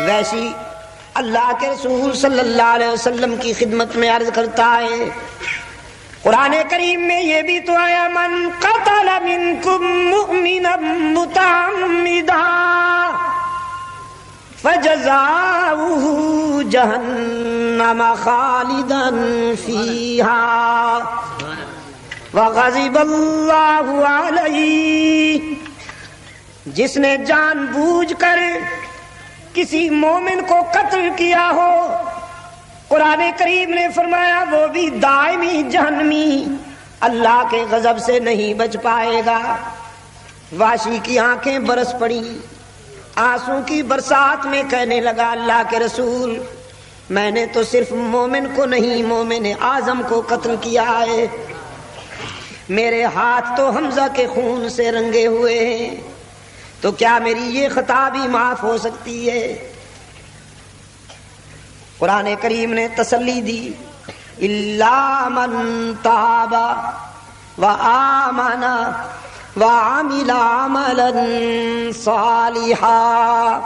ویسی اللہ کے رسول صلی اللہ علیہ وسلم کی خدمت میں عرض کرتا ہے، قرآن کریم میں یہ بھی تو آیا، من قتل منکم مؤمنا متعمدا فجزاؤہ جہنم خالدا فیہا وغضب اللہ علیہ۔ جس نے جان بوجھ کر کسی مومن کو قتل کیا ہو، قرآن کریم نے فرمایا وہ بھی دائمی جہنمی، اللہ کے غضب سے نہیں بچ پائے گا۔ واشی کی آنکھیں برس پڑی، آنسو کی برسات میں کہنے لگا، اللہ کے رسول میں نے تو صرف مومن کو نہیں مومن اعظم کو قتل کیا ہے، میرے ہاتھ تو حمزہ کے خون سے رنگے ہوئے ہیں، تو کیا میری یہ خطا بھی معاف ہو سکتی ہے؟ قرآن کریم نے تسلی دی، الا من تاب وآمن وعمل عملا صالحا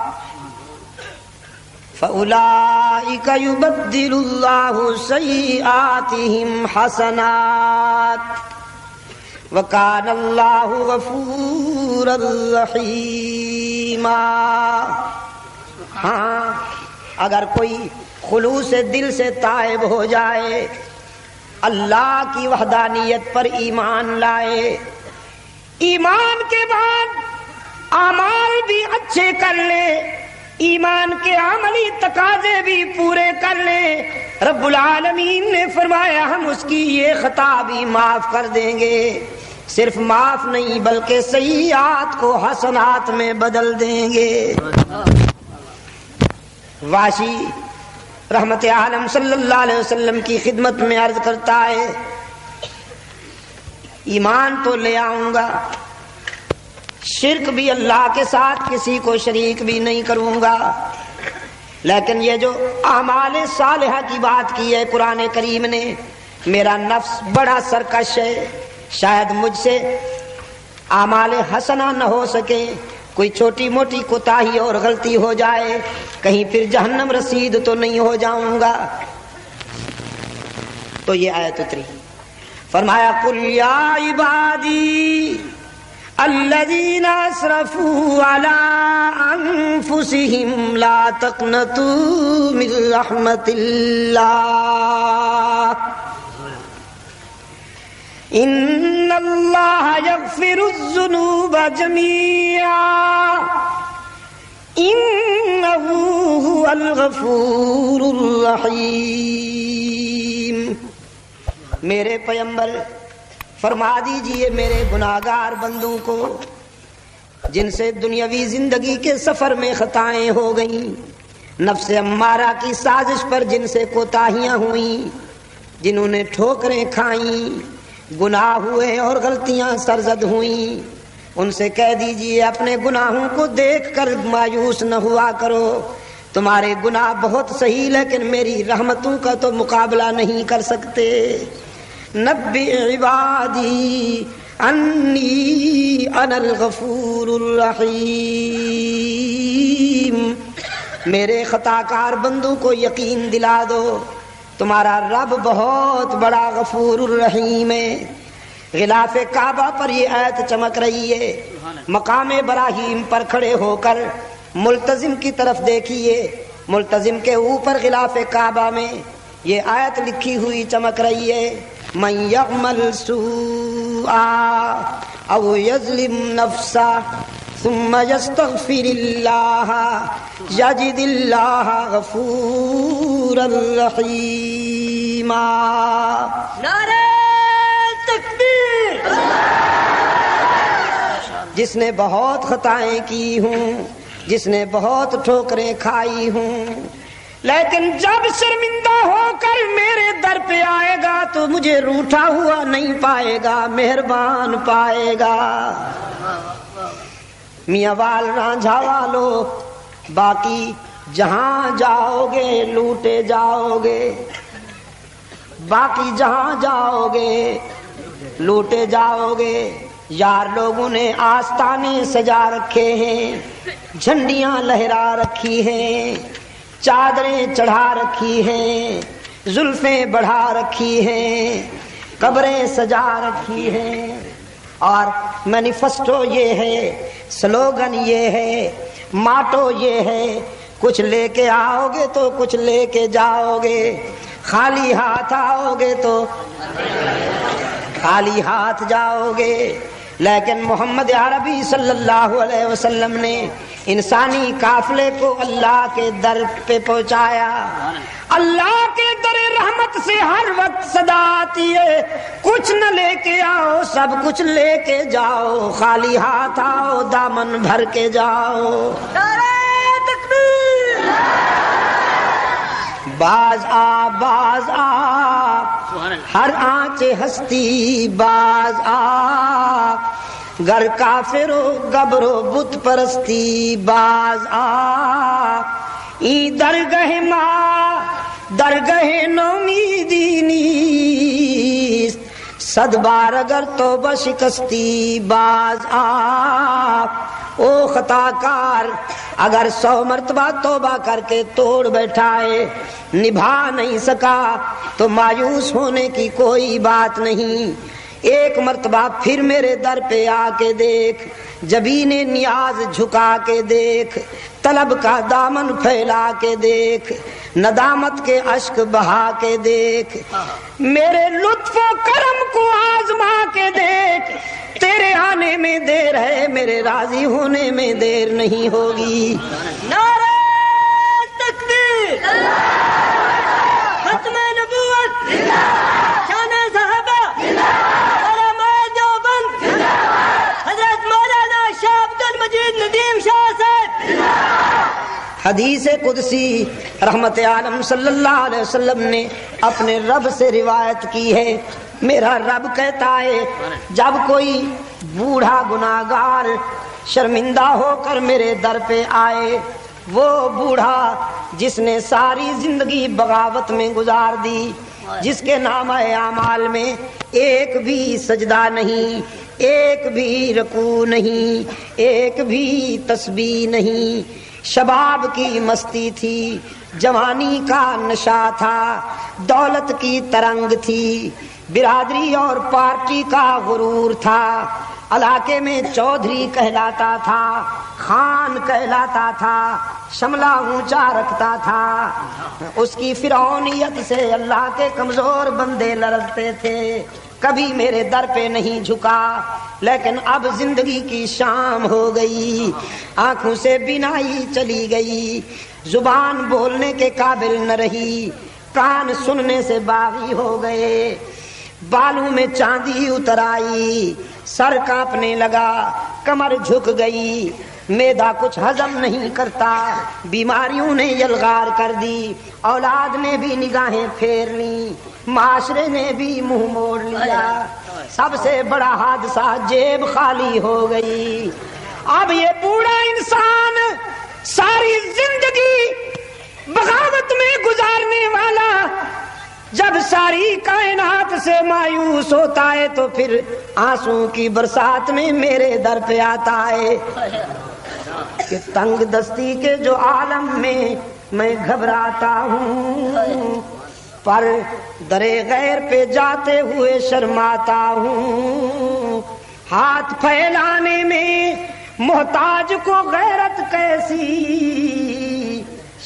فأولئك يبدل الله سيئاتهم حسنات وَكَانَ اللَّهُ غَفُورًا رَحِيمًا۔ ہاں، اگر کوئی خلوص دل سے تائب ہو جائے، اللہ کی وحدانیت پر ایمان لائے، ایمان کے بعد اعمال بھی اچھے کر لے، ایمان کے عملی تقاضے بھی پورے کر لے، رب العالمین نے فرمایا ہم اس کی یہ خطا بھی معاف کر دیں گے، صرف معاف نہیں بلکہ سیئات کو حسنات میں بدل دیں گے۔ واشی رحمت عالم صلی اللہ علیہ وسلم کی خدمت میں عرض کرتا ہے، ایمان تو لے آؤں گا، شرک بھی اللہ کے ساتھ کسی کو شریک بھی نہیں کروں گا، لیکن یہ جو اعمال صالحہ کی بات کی ہے قرآن کریم نے، میرا نفس بڑا سرکش ہے، شاید مجھ سے اعمال حسنہ نہ ہو سکے، کوئی چھوٹی موٹی کوتاہی اور غلطی ہو جائے، کہیں پھر جہنم رسید تو نہیں ہو جاؤں گا۔ تو یہ آیت اتری، فرمایا قل یا عبادی الذین اسرفوا علی انفسہم لا تقنطوا من رحمت اللہ ان اللہ یغفر الذنوب جمیعا انہ هو الغفور الرحیم۔ میرے پیغمبر فرما دیجئے میرے گناہگار بندوں کو جن سے دنیاوی زندگی کے سفر میں خطائیں ہو گئیں، نفس امارہ کی سازش پر جن سے کوتاہیاں ہوئیں، جنہوں نے ٹھوکریں کھائیں، گناہ ہوئے اور غلطیاں سرزد ہوئیں، ان سے کہہ دیجئے اپنے گناہوں کو دیکھ کر مایوس نہ ہوا کرو، تمہارے گناہ بہت صحیح لیکن میری رحمتوں کا تو مقابلہ نہیں کر سکتے۔ نبئ عبادی انی انا الغفور الرحیم، میرے خطا کار بندوں کو یقین دلا دو تمہارا رب بہت بڑا غفور الرحیم ہے۔ غلاف کعبہ پر یہ آیت چمک رہی ہے، مقام ابراہیم پر کھڑے ہو کر ملتزم کی طرف دیکھیے، ملتزم کے اوپر غلاف کعبہ میں یہ آیت لکھی ہوئی چمک رہی ہے، من یعمل سوءا او یظلم نفسہ ثم یستغفر اللہ یجد اللہ غفورا رحیما۔ نعرہ تکبیر۔ جس نے بہت خطائیں کی ہوں، جس نے بہت ٹھوکریں کھائی ہوں، لیکن جب شرمندہ ہو کر میرے در پہ آئے گا تو مجھے روٹھا ہوا نہیں پائے گا، مہربان پائے گا۔ میاں وال رانجھا والو، باقی جہاں جاؤ گے لوٹے جاؤ گے، باقی جہاں جاؤ گے لوٹے جاؤ گے۔ یار لوگوں نے آستانے سجا رکھے ہیں، جھنڈیاں لہرا رکھی ہیں، چادریں چڑھا رکھی ہیں، زلفیں بڑھا رکھی ہیں، قبریں سجا رکھی ہیں، اور مینیفیسٹو یہ ہے، سلوگن یہ ہے، ماٹو یہ ہے، کچھ لے کے آؤ گے تو کچھ لے کے جاؤ گے، خالی ہاتھ آؤ گے تو خالی ہاتھ جاؤ گے۔ لیکن محمد عربی صلی اللہ علیہ وسلم نے انسانی قافلے کو اللہ کے در پہ پہنچایا۔ اللہ کے در رحمت سے ہر وقت صدا آتی ہے، کچھ نہ لے کے آؤ سب کچھ لے کے جاؤ، خالی ہاتھ آؤ دامن بھر کے جاؤ۔ باز آ باز آ ہر آنچ ہستی باز آ، گر کافر و گبر و بت پرستی باز آ، ای درگہ ماں درگہ نومیدی نیست، صد بار اگر توبہ شکستی باز آ۔ او خطا کار اگر 100 مرتبہ توبہ کر کے توڑ بیٹھائے نبھا نہیں سکا تو مایوس ہونے کی کوئی بات نہیں، ایک مرتبہ پھر میرے در پہ آ کے دیکھ، جبین نیاز جھکا کے دیکھ، طلب کا دامن پھیلا کے دیکھ، ندامت کے اشک بہا کے دیکھ، میرے لطف و کرم کو آزما کے دیکھ، تیرے آنے میں دیر ہے میرے راضی ہونے میں دیر نہیں ہوگی۔ نعرہ تکبیر، ختم نبوت، شان صحابہ، علماء دیوبند، حضرت مولانا شاہ عبد المجید ندیم شاہ صاحب۔ حدیث قدسی رحمت عالم صلی اللہ علیہ وسلم نے اپنے رب سے روایت کی ہے، میرا رب کہتا ہے جب کوئی بوڑھا گناہگار شرمندہ ہو کر میرے در پہ آئے، وہ بوڑھا جس نے ساری زندگی بغاوت میں گزار دی، جس کے نامہ اعمال میں ایک بھی سجدہ نہیں، ایک بھی رکوع نہیں، ایک بھی تسبیح نہیں، شباب کی مستی تھی، جوانی کا نشہ تھا، دولت کی ترنگ تھی، برادری اور پارٹی کا غرور تھا، علاقے میں چودھری کہلاتا تھا، خان کہلاتا تھا، شملہ اونچا رکھتا تھا، اس کی فرعونیت سے اللہ کے کمزور بندے لرزتے تھے، کبھی میرے در پہ نہیں جھکا، لیکن اب زندگی کی شام ہو گئی، آنکھوں سے بینائی چلی گئی، زبان بولنے کے قابل نہ رہی، کان سننے سے باغی ہو گئے، بالوں میں چاندی اتر آئی، سر کانپنے لگا، کمر جھک گئی، معدہ کچھ ہضم نہیں کرتا، بیماریوں نے یلغار کر دی، اولاد نے بھی نگاہیں پھیر لی، معاشرے نے بھی منہ موڑ لیا، سب سے بڑا حادثہ جیب خالی ہو گئی۔ اب یہ بوڑھا انسان ساری زندگی بغاوت میں گزارنے والا جب ساری کائنات سے مایوس ہوتا ہے تو پھر آنسو کی برسات میں میرے در پہ آتا ہے کہ تنگ دستی کے جو عالم میں گھبراتا ہوں، پر درے غیر پہ جاتے ہوئے شرماتا ہوں، ہاتھ پھیلانے میں محتاج کو غیرت کیسی،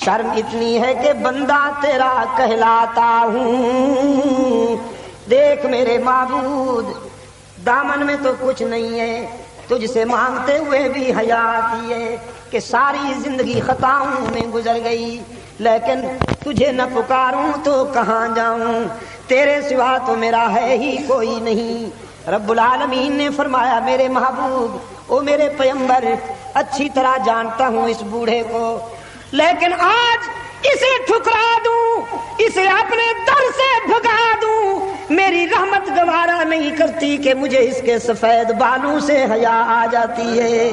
شرم اتنی ہے کہ بندہ تیرا کہلاتا ہوں۔ دیکھ میرے معبود، دامن میں تو کچھ نہیں ہے، تجھ سے مانگتے ہوئے بھی حیا آتی ہے کہ ساری زندگی خطاؤں میں گزر گئی، لیکن تجھے نہ پکاروں تو کہاں جاؤں، تیرے سوا تو میرا ہے ہی کوئی نہیں۔ رب العالمین نے فرمایا میرے محبوب، او میرے پیغمبر، اچھی طرح جانتا ہوں اس بوڑھے کو، لیکن آج اسے ٹھکرا دوں، اسے اپنے در سے بھگا دوں، میری رحمت گوارا نہیں کرتی کہ مجھے اس کے سفید بالوں سے حیا آ جاتی ہے۔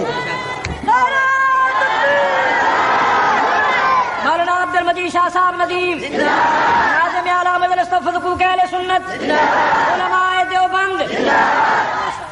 مولانا عبد المجید شاہ صاحب ندیم، ناظم اعلیٰ مجلس تفضل اہل سنت، علماء دیوبند،